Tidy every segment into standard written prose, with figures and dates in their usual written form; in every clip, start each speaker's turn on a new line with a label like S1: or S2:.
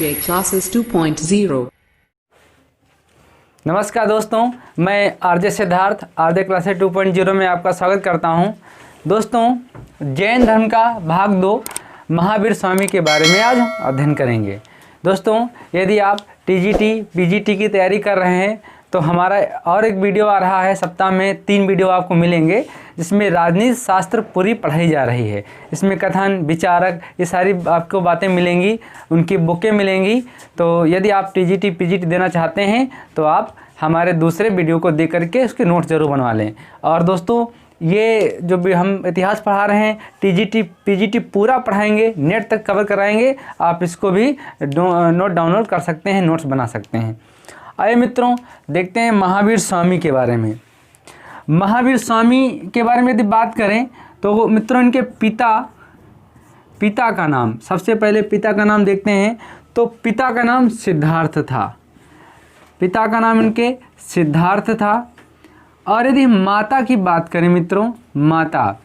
S1: RJ Classes 2.0।
S2: नमस्कार दोस्तों, मैं आरजे सिद्धार्थ आरजे क्लासेस 2.0 में आपका स्वागत करता हूं। दोस्तों, जैन धर्म का भाग 2 महावीर स्वामी के बारे में आज हम अध्ययन करेंगे। दोस्तों, यदि आप टीजीटी पीजीटी की तैयारी कर रहे हैं तो हमारा और एक वीडियो आ रहा है। सप्ताह में 3 वीडियो आपको मिलेंगे जिसमें राजनीति शास्त्र पूरी पढ़ाई जा रही है। इसमें कथन, विचारक, ये सारी आपको बातें मिलेंगी, उनकी बुकें मिलेंगी। तो यदि आप टीजीटी पीजीटी देना चाहते हैं तो आप हमारे दूसरे वीडियो को देख करके उसके नोट जरूर बनवा लें। और दोस्तों, ये जो भी हम इतिहास पढ़ा रहे हैं टीजीटी पीजीटी पूरा पढ़ाएंगे, नेट तक कवर कराएंगे। आप इसको भी नोट डाउनलोड कर सकते हैं, नोट्स बना सकते हैं। आइए मित्रों, देखते हैं महावीर स्वामी के बारे में। महावीर स्वामी के बारे में यदि बात करें तो मित्रों, इनके पिता का नाम, सबसे पहले पिता का नाम देखते हैं। तो पिता का नाम सिद्धार्थ था। पिता का नाम इनके सिद्धार्थ था। और यदि माता की बात करें मित्रों, माता,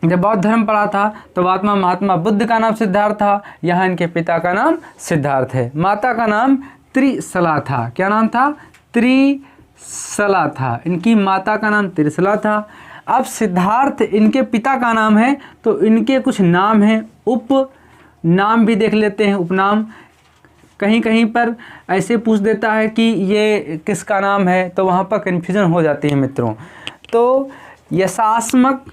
S2: जब बौद्ध धर्म पढ़ा था तो महात्मा बुद्ध का नाम सिद्धार्थ था। यहाँ इनके पिता का नाम सिद्धार्थ है। माता का नाम त्रिशला था। क्या नाम था? त्रिशला था। इनकी माता का नाम त्रिशला था। अब सिद्धार्थ इनके पिता का नाम है तो इनके कुछ नाम हैं, उप नाम भी देख लेते हैं। उपनाम कहीं कहीं पर ऐसे पूछ देता है कि ये किसका नाम है, तो वहाँ पर कन्फ्यूजन हो जाती है मित्रों। तो यशास्मक,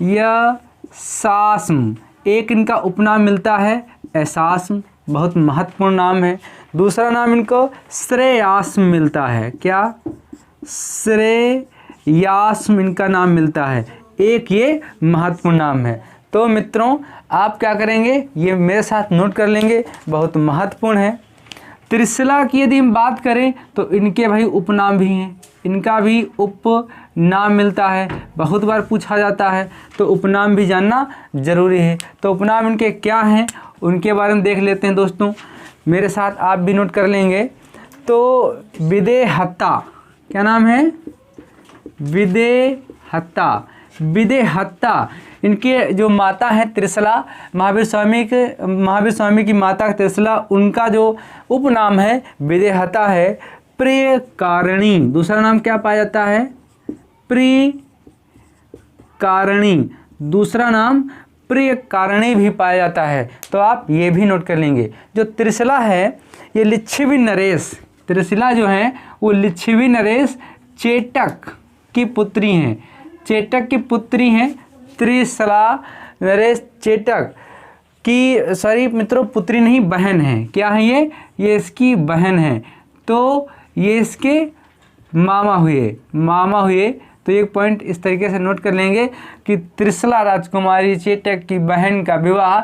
S2: यशास्म एक इनका उपनाम मिलता है। यशास्म बहुत महत्वपूर्ण नाम है। दूसरा नाम इनको श्रेयास्म मिलता है। क्या? श्रेयास्म इनका नाम मिलता है। एक ये महत्वपूर्ण नाम है। तो मित्रों, आप क्या करेंगे, ये मेरे साथ नोट कर लेंगे, बहुत महत्वपूर्ण है। त्रिशला की यदि हम बात करें तो इनके भाई उपनाम भी हैं। इनका भी उपनाम मिलता है, बहुत बार पूछा जाता है, तो उपनाम भी जानना जरूरी है। तो उपनाम इनके क्या हैं उनके बारे में देख लेते हैं दोस्तों, मेरे साथ आप भी नोट कर लेंगे। तो विदेहता, क्या नाम है? विदेहता। विदेहता इनके जो माता है त्रिशला, महावीर स्वामी की माता त्रिशला, उनका जो उपनाम है विदेहता है। प्रियकारिणी दूसरा नाम क्या पाया जाता है? प्रियकारिणी दूसरा नाम प्रियकारिणी भी पाया जाता है। तो आप ये भी नोट कर लेंगे। जो त्रिशला है ये लिच्छवी नरेश, त्रिशला जो है वो लिच्छवी नरेश चेटक की पुत्री हैं। चेटक की पुत्री हैं त्रिशला नरेश चेटक की, सॉरी मित्रों, पुत्री नहीं, बहन है। क्या है ये इसकी बहन है। तो ये इसके मामा हुए। तो एक पॉइंट इस तरीके से नोट कर लेंगे कि त्रिशला राजकुमारी चेटक की बहन का विवाह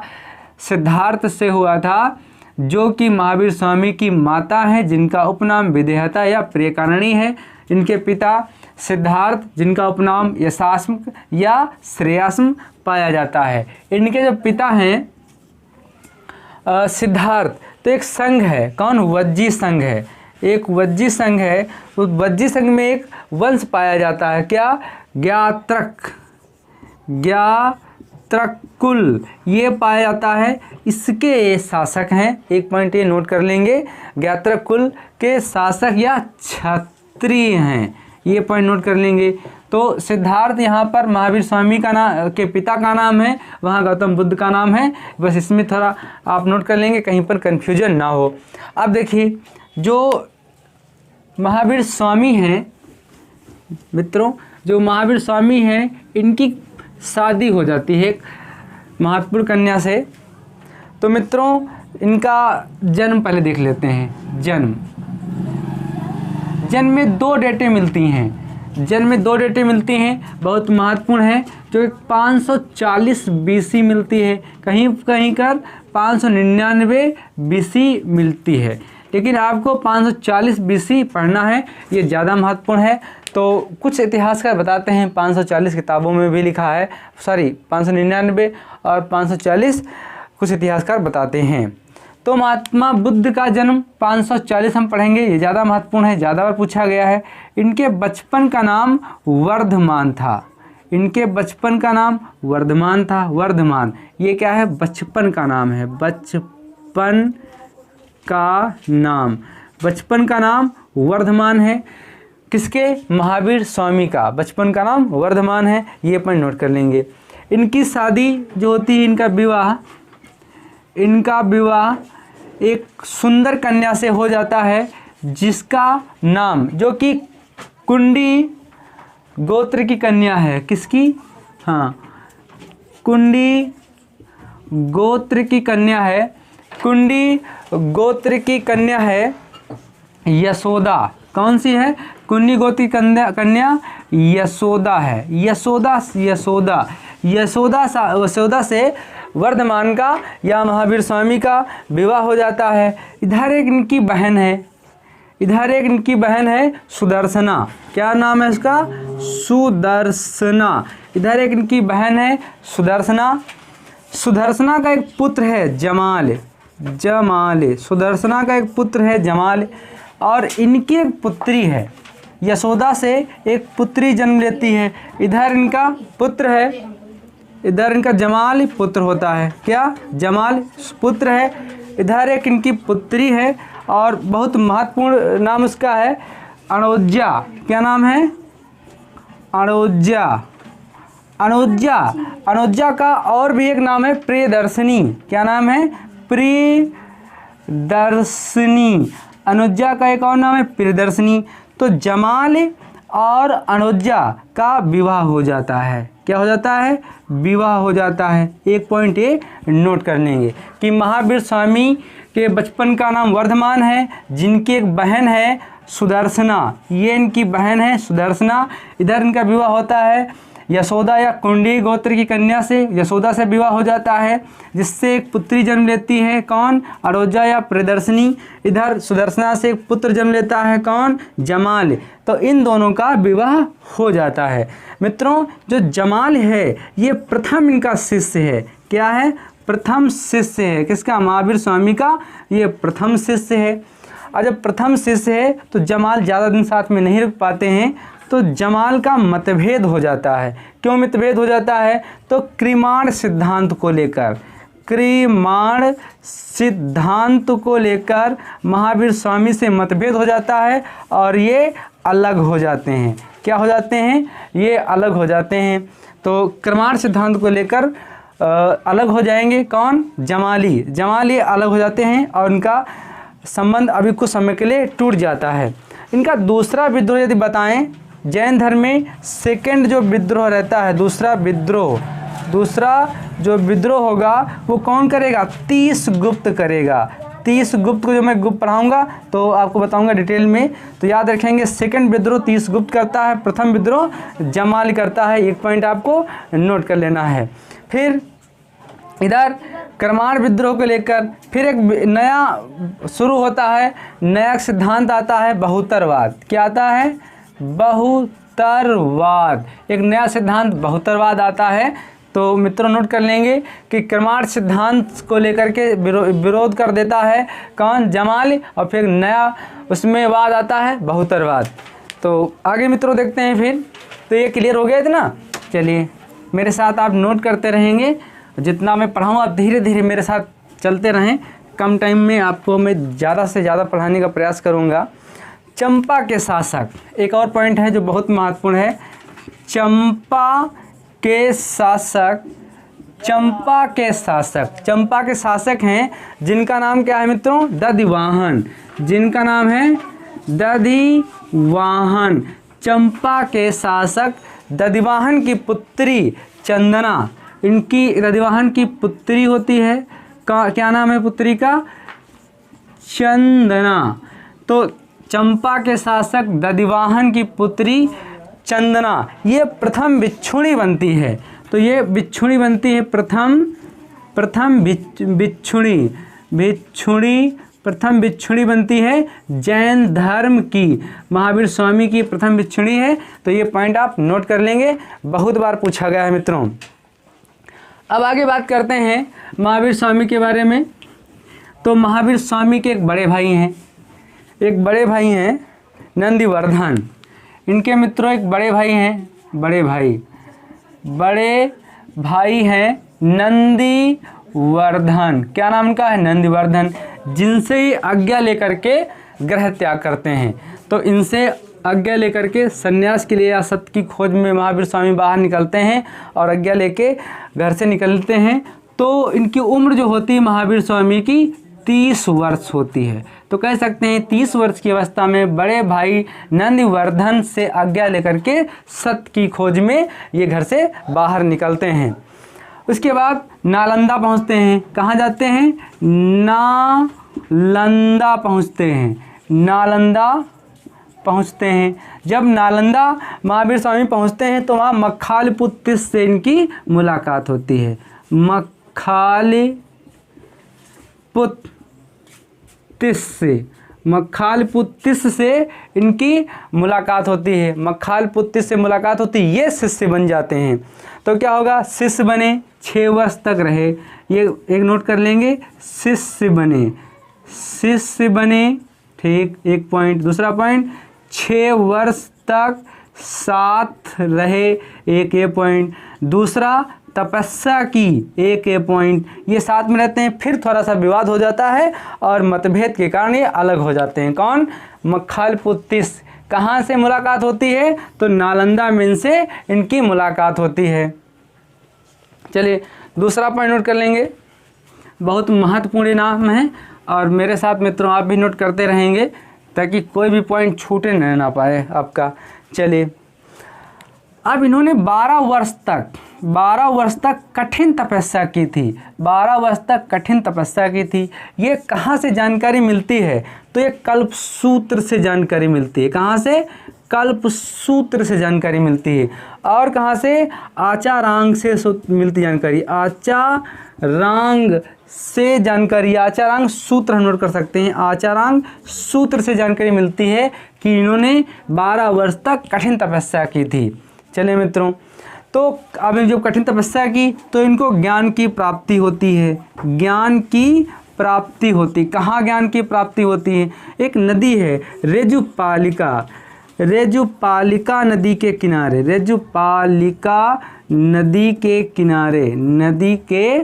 S2: सिद्धार्थ से हुआ था, जो कि महावीर स्वामी की माता है, जिनका उपनाम विदेहता या प्रियकारिणी है। इनके पिता सिद्धार्थ, जिनका उपनाम यशास्म या श्रेयास्म पाया जाता है। इनके जो पिता हैं सिद्धार्थ, तो एक संघ है। कौन? वज्जी संघ है। एक वज्जी संघ है। उस वज्जी संघ में एक वंश पाया जाता है। क्या? ज्ञात्रक कुल ये पाया जाता है। इसके शासक हैं, एक पॉइंट ये नोट कर लेंगे, ज्ञात्रक कुल के शासक या क्षत्रिय हैं, ये पॉइंट नोट कर लेंगे। तो सिद्धार्थ यहाँ पर महावीर स्वामी का नाम के पिता का नाम है, वहाँ गौतम बुद्ध का नाम है। बस इसमें थोड़ा आप नोट कर लेंगे, कहीं पर कन्फ्यूजन ना हो। अब देखिए, जो महावीर स्वामी हैं मित्रों, जो महावीर स्वामी हैं, इनकी शादी हो जाती है एक महत्वपूर्ण कन्या से। तो मित्रों, इनका जन्म पहले देख लेते हैं। जन्म में 2 डेटें मिलती हैं। बहुत महत्वपूर्ण है। जो 540 BC मिलती है, कहीं कहीं कर 599 BC मिलती है, लेकिन आपको 540 BC पढ़ना है, ये ज़्यादा महत्वपूर्ण है। तो कुछ इतिहासकार बताते हैं 540 किताबों में भी लिखा है, 599 और 540 कुछ इतिहासकार बताते हैं। तो महात्मा बुद्ध का जन्म 540 हम पढ़ेंगे, ये ज़्यादा महत्वपूर्ण है, ज़्यादा बार पूछा गया है। इनके बचपन का नाम वर्धमान था। इनके बचपन का नाम वर्धमान था। वर्धमान ये क्या है? बचपन का नाम है। बचपन बचपन का नाम, बचपन का नाम वर्धमान है। किसके? महावीर स्वामी का बचपन का नाम वर्धमान है, ये अपन नोट कर लेंगे। इनकी शादी जो होती है, इनका विवाह एक सुंदर कन्या से हो जाता है जिसका नाम, जो कि कुंडी गोत्र की कन्या है। किसकी? हाँ, कुंडी गोत्र की कन्या है। कुंडी गोत्र की कन्या है यशोदा। कौन सी है? कुंडी गोत्र की कन्या यशोदा है। यशोदा से वर्धमान का या महावीर स्वामी का विवाह हो जाता है। इधर एक इनकी बहन है सुदर्शना। क्या नाम है इसका? सुदर्शना। इधर एक इनकी बहन है सुदर्शना। सुदर्शना का एक पुत्र है जमाल। सुदर्शना का एक पुत्र है जमाल, और इनकी एक पुत्री है। यशोदा से एक पुत्री जन्म लेती है। इधर इनका पुत्र है, इधर इनका जमाल पुत्र होता है। क्या? जमाल पुत्र है। इधर एक इनकी पुत्री है, और बहुत महत्वपूर्ण नाम उसका है अणोज्या। क्या नाम है? अणोज्या का और भी एक नाम है प्रियदर्शिनी। क्या नाम है? प्रियदर्शिनी। अनुज्जा का एक और नाम है प्रियदर्शिनी। तो जमाल और अनुज्जा का विवाह हो जाता है। क्या हो जाता है? विवाह हो जाता है। एक पॉइंट ये नोट कर लेंगे कि महावीर स्वामी के बचपन का नाम वर्धमान है, जिनकी एक बहन है सुदर्शना। ये इनकी बहन है सुदर्शना। इधर इनका विवाह होता है यशोदा या कुंडी गोत्र की कन्या से। यशोदा से विवाह हो जाता है, जिससे एक पुत्री जन्म लेती है। कौन? अरोजा या प्रियदर्शिनी। इधर सुदर्शना से एक पुत्र जन्म लेता है। कौन? जमाल। तो इन दोनों का विवाह हो जाता है। मित्रों, जो जमाल है ये प्रथम इनका शिष्य है। क्या है? प्रथम शिष्य है। किसका? महावीर स्वामी का ये प्रथम शिष्य है। और जब प्रथम शिष्य है तो जमाल ज़्यादा दिन साथ में नहीं रुक पाते हैं, तो जमाल का मतभेद हो जाता है। क्यों मतभेद हो जाता है? तो क्रिमाण सिद्धांत को लेकर महावीर स्वामी से मतभेद हो जाता है, और ये अलग हो जाते हैं। क्या हो जाते हैं? ये अलग हो जाते हैं। तो क्रिमाण सिद्धांत को लेकर अलग हो जाएंगे। कौन? जमाली अलग हो जाते हैं, और उनका संबंध अभी कुछ समय के लिए टूट जाता है। इनका दूसरा विद्रोह यदि बताएं, जैन धर्म में सेकंड जो विद्रोह रहता है, दूसरा जो विद्रोह होगा वो कौन करेगा? 30 गुप्त करेगा। 30 गुप्त को जो मैं गुप्त पढ़ाऊंगा तो आपको बताऊंगा डिटेल में, तो याद रखेंगे। सेकंड विद्रोह 30 गुप्त करता है, प्रथम विद्रोह जमाल करता है। एक पॉइंट आपको नोट कर लेना है। फिर इधर क्रमाण विद्रोह को लेकर फिर एक नया शुरू होता है, नया सिद्धांत आता है बहुतरवाद। क्या आता है? बहुतरवाद। एक नया सिद्धांत बहुतरवाद आता है। तो मित्रों नोट कर लेंगे कि क्रमाण सिद्धांत को लेकर के विरोध कर देता है कौन? जमाल। और फिर नया उसमें वाद आता है बहुतरवाद। तो आगे मित्रों देखते हैं फिर। तो ये क्लियर हो गया था ना? चलिए मेरे साथ आप नोट करते रहेंगे, जितना मैं पढ़ाऊँ आप धीरे धीरे मेरे साथ चलते रहें। कम टाइम में आपको मैं ज़्यादा से ज़्यादा पढ़ाने का प्रयास करूँगा। चंपा के शासक, एक और पॉइंट है जो बहुत महत्वपूर्ण है। चंपा के शासक हैं जिनका नाम क्या है मित्रों? दधिवाहन। जिनका नाम है दधिवाहन। चंपा के शासक दधिवाहन की पुत्री चंदना, इनकी दधिवाहन की पुत्री होती है। क्या नाम है पुत्री का? चंदना। तो चंपा के शासक दधिवाहन की पुत्री चंदना, ये प्रथम बिच्छुणी बनती है। तो ये बिच्छुणी बनती है, प्रथम बिच्छुणी बनती है जैन धर्म की। महावीर स्वामी की प्रथम बिच्छुणी है। तो ये पॉइंट आप नोट कर लेंगे, बहुत बार पूछा गया है मित्रों। अब आगे बात करते हैं महावीर स्वामी के बारे में। तो महावीर स्वामी के एक बड़े भाई हैं नंदीवर्धन। इनके मित्रों एक बड़े भाई हैं नंदीवर्धन। वर्धन, क्या नाम का है, नंदिवर्धन, जिनसे ही आज्ञा लेकर के ग्रह त्याग करते हैं। तो इनसे आज्ञा लेकर के संन्यास के लिए या सत्य की खोज में महावीर स्वामी बाहर निकलते हैं और आज्ञा लेके घर से निकलते हैं। तो इनकी उम्र जो होती है महावीर स्वामी की 30 वर्ष होती है। तो कह सकते हैं 30 वर्ष की अवस्था में बड़े भाई नंदिवर्धन से आज्ञा लेकर के सत्य की खोज में ये घर से बाहर निकलते हैं। उसके बाद नालंदा पहुंचते हैं। कहाँ जाते हैं, नालंदा पहुंचते हैं, नालंदा पहुंचते हैं। जब नालंदा महावीर स्वामी पहुंचते हैं तो वहाँ मखालिपुत्तिस से इनकी मुलाकात होती है। मखालिपुत्तिस से इनकी मुलाकात होती है। मखालिपुत्तिस से मुलाकात होती है, ये शिष्य बन जाते हैं। तो क्या होगा, शिष्य बने, 6 वर्ष तक रहे। ये एक नोट कर लेंगे, शिष्य बने, शिष्य बने, ठीक, एक पॉइंट। दूसरा पॉइंट, 6 वर्ष तक साथ रहे, एक ये पॉइंट। दूसरा, तपस्या की, एक ये पॉइंट। ये साथ में रहते हैं, फिर थोड़ा सा विवाद हो जाता है और मतभेद के कारण ये अलग हो जाते हैं। कौन, मखालिपुत्तिस। कहाँ से मुलाकात होती है, तो नालंदा में इनसे इनकी मुलाकात होती है। चलिए दूसरा पॉइंट नोट कर लेंगे, बहुत महत्वपूर्ण नाम है और मेरे साथ मित्रों आप भी नोट करते रहेंगे ताकि कोई भी पॉइंट छूटे ना पाए आपका। चलिए, अब इन्होंने 12 वर्ष तक कठिन तपस्या की थी, 12 वर्ष तक कठिन तपस्या की थी। ये कहाँ से जानकारी मिलती है, तो ये कल्पसूत्र से जानकारी मिलती है। कहाँ से, कल्पसूत्र से जानकारी मिलती है। और कहाँ से, आचारांग से मिलती जानकारी, आचारांग से जानकारी, आचारांग सूत्र हम नोट कर सकते हैं। आचारांग सूत्र से जानकारी मिलती है कि इन्होंने 12 वर्ष तक कठिन तपस्या की थी। चलिए मित्रों, तो अब जब कठिन तपस्या की तो इनको ज्ञान की प्राप्ति होती है, ज्ञान की प्राप्ति होती। कहाँ ज्ञान की प्राप्ति होती है, एक नदी है रेजुपालिका, रेजुपालिका नदी के किनारे, रेजुपालिका नदी के किनारे, नदी के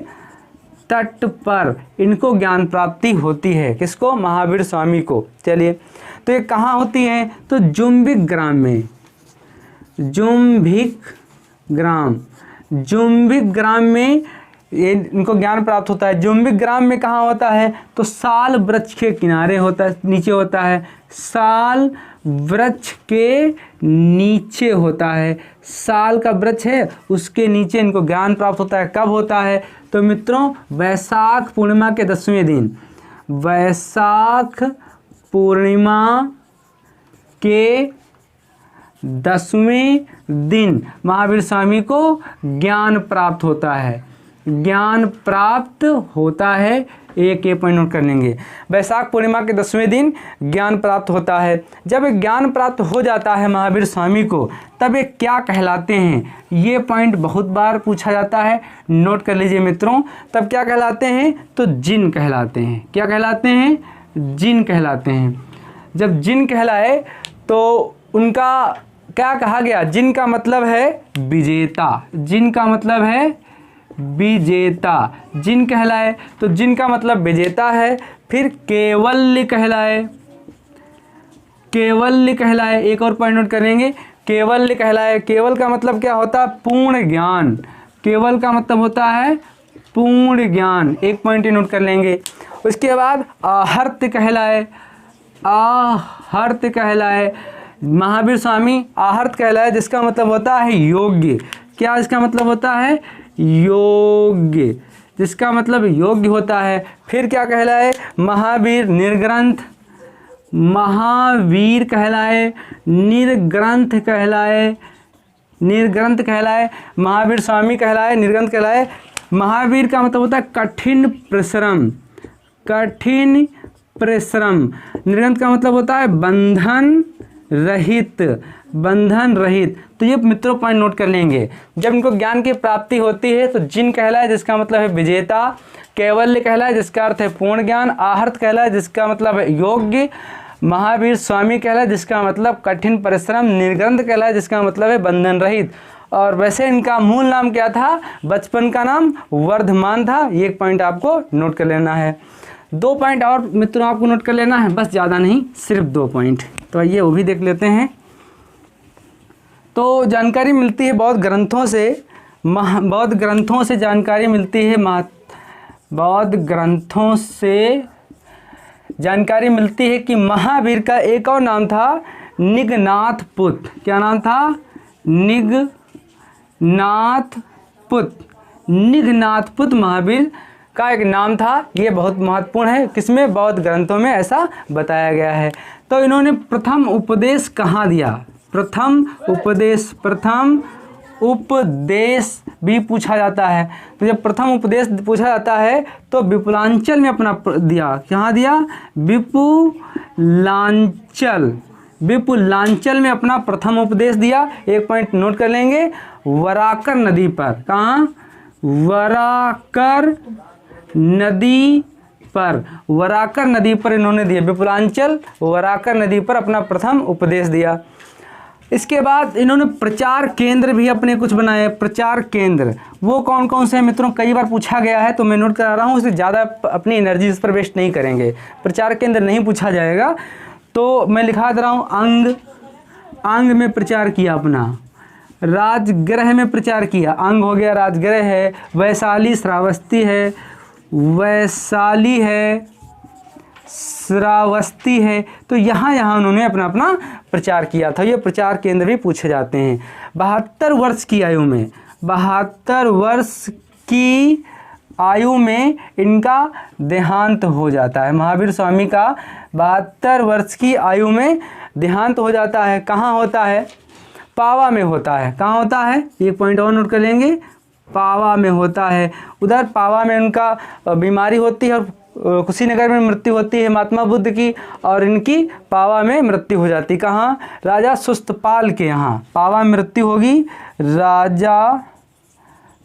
S2: तट पर इनको ज्ञान प्राप्ति होती है। किसको, महावीर स्वामी को। चलिए, तो ये कहाँ होती है, तो जुम्बिक ग्राम में, जुम्बिक ग्राम में ये इनको ज्ञान प्राप्त होता है। जुम्बिक ग्राम में कहाँ होता है, तो साल वृक्ष के किनारे होता है, नीचे होता है, साल वृक्ष के नीचे होता है। साल का वृक्ष है उसके नीचे इनको ज्ञान प्राप्त होता है। कब होता है, तो मित्रों वैशाख पूर्णिमा के 10वें दिन, वैशाख पूर्णिमा के 10वें दिन महावीर स्वामी को ज्ञान प्राप्त होता है, ज्ञान प्राप्त होता है। एक पॉइंट नोट कर लेंगे, वैशाख पूर्णिमा के 10वें दिन ज्ञान प्राप्त होता है। जब ज्ञान प्राप्त हो जाता है महावीर स्वामी को, तब ये क्या कहलाते हैं, ये पॉइंट बहुत बार पूछा जाता है, नोट कर लीजिए मित्रों। तब क्या कहलाते हैं, तो जिन कहलाते हैं। क्या कहलाते हैं, जिन कहलाते हैं। जब जिन कहलाए तो उनका क्या कहा गया, जिन का मतलब है विजेता, जिन का मतलब है विजेता, जिन कहलाए तो जिन का मतलब विजेता है। फिर केवल्य कहलाए, केवल्य कहलाए, एक और पॉइंट नोट करेंगे, केवल्य कहलाए। केवल का मतलब क्या होता है, पूर्ण ज्ञान, केवल का मतलब होता है पूर्ण ज्ञान, एक पॉइंट नोट कर लेंगे। उसके बाद आहर्त कहलाए, आहर्त कहलाए, महावीर स्वामी आहर्त कहलाए जिसका मतलब होता है योग्य। क्या इसका मतलब होता है, योग्य, जिसका मतलब योग्य होता है। फिर क्या कहलाए, महावीर निर्ग्रंथ, महावीर कहलाए, निर्ग्रंथ कहलाए, निर्ग्रंथ कहलाए, महावीर स्वामी कहलाए, निर्ग्रंथ कहलाए। महावीर का मतलब होता है कठिन परिश्रम, कठिन परिश्रम। निर्ग्रंथ का मतलब होता है बंधन रहित, बंधन रहित। तो ये मित्रों पॉइंट नोट कर लेंगे। जब इनको ज्ञान की प्राप्ति होती है तो जिन कहलाए जिसका मतलब है विजेता, कैवल्य कहलाए जिसका अर्थ है पूर्ण ज्ञान, आहर्त कहलाए जिसका मतलब है योग्य, महावीर स्वामी कहलाए जिसका मतलब कठिन परिश्रम, निर्ग्रंथ कहलाए जिसका मतलब है बंधन रहित। और वैसे इनका मूल नाम क्या था? बचपन का नाम वर्धमान था। ये एक पॉइंट आपको नोट कर लेना है। 2 पॉइंट और मित्रों आपको नोट कर लेना है, बस ज़्यादा नहीं, सिर्फ 2 पॉइंट। तो आइए वो भी देख लेते हैं। तो जानकारी मिलती है बौद्ध ग्रंथों से, बौद्ध ग्रंथों से जानकारी मिलती है, बौद्ध ग्रंथों से जानकारी मिलती है कि महावीर का एक और नाम था निगनाथपुत। क्या नाम था? निगनाथपुत। निगनाथपुत महावीर का एक नाम था। ये बहुत महत्वपूर्ण है, किसमें? बौद्ध ग्रंथों में ऐसा बताया गया है। तो इन्होंने प्रथम उपदेश कहाँ दिया? प्रथम उपदेश भी पूछा जाता है। तो जब प्रथम उपदेश पूछा जाता है तो विपुलांचल में अपना दिया। कहाँ दिया? विपुलांचल में अपना प्रथम उपदेश दिया। एक पॉइंट नोट कर लेंगे, वराकर नदी पर। कहाँ? वराकर नदी पर इन्होंने दिया। विपुलांचल वराकर नदी पर अपना प्रथम उपदेश दिया। इसके बाद इन्होंने प्रचार केंद्र भी अपने कुछ बनाए। प्रचार केंद्र वो कौन कौन से हैं मित्रों? कई बार पूछा गया है तो मैं नोट करा रहा हूँ, इससे ज़्यादा अपनी एनर्जी इस पर वेस्ट नहीं करेंगे। प्रचार केंद्र नहीं पूछा जाएगा तो मैं लिखा दे रहा हूँ। अंग में प्रचार किया अपना, राजगृह में प्रचार किया। अंग हो गया, राजगृह है, वैशाली श्रावस्ती है, श्रावस्ती है। तो यहाँ उन्होंने अपना प्रचार किया था। ये प्रचार केंद्र भी पूछे जाते हैं। 72 वर्ष की आयु में, 72 वर्ष की आयु में इनका देहांत हो जाता है। महावीर स्वामी का 72 वर्ष की आयु में देहांत हो जाता है। कहाँ होता है? पावा में होता है। कहाँ होता है? एक पॉइंट और नोट कर लेंगे, पावा में होता है। उधर पावा में उनका बीमारी होती है और कुशीनगर में मृत्यु होती है महात्मा बुद्ध की, और इनकी पावा में मृत्यु हो जाती। कहाँ? राजा सुस्तपाल के यहाँ पावा में मृत्यु होगी। राजा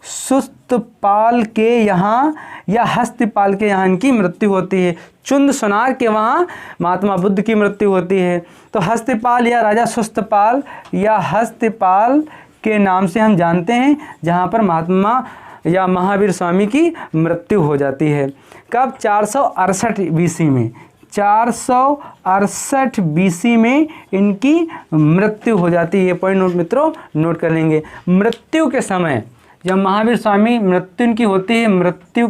S2: सुस्तपाल के यहाँ या हस्तपाल के यहाँ इनकी मृत्यु होती है। चुंद सुनार के वहाँ महात्मा बुद्ध की मृत्यु होती है। तो हस्तपाल या राजा सुस्तपाल या हस्तपाल के नाम से हम जानते हैं जहाँ पर महात्मा या महावीर स्वामी की मृत्यु हो जाती है। कब? 468 BC में। 468 BC में इनकी मृत्यु हो जाती है। ये पॉइंट मित्रों नोट कर लेंगे। मृत्यु के समय, जब महावीर स्वामी मृत्यु इनकी होती है, मृत्यु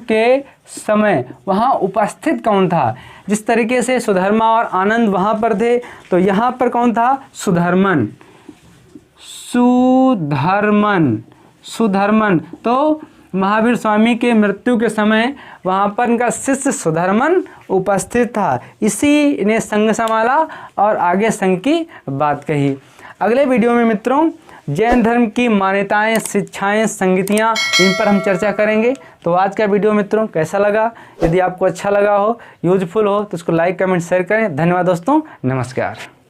S2: के समय वहाँ उपस्थित कौन था? जिस तरीके से सुधर्मा और आनंद वहाँ पर थे, तो यहाँ पर कौन था? सुधर्मन। तो महावीर स्वामी के मृत्यु के समय वहाँ पर इनका शिष्य सुधर्मन उपस्थित था। इसी ने संघ संभाला और आगे संघ की बात कही। अगले वीडियो में मित्रों जैन धर्म की मान्यताएं, शिक्षाएं, संगतियां, इन पर हम चर्चा करेंगे। तो आज का वीडियो मित्रों कैसा लगा? यदि आपको अच्छा लगा हो, यूजफुल हो, तो उसको लाइक, कमेंट, शेयर करें। धन्यवाद दोस्तों, नमस्कार।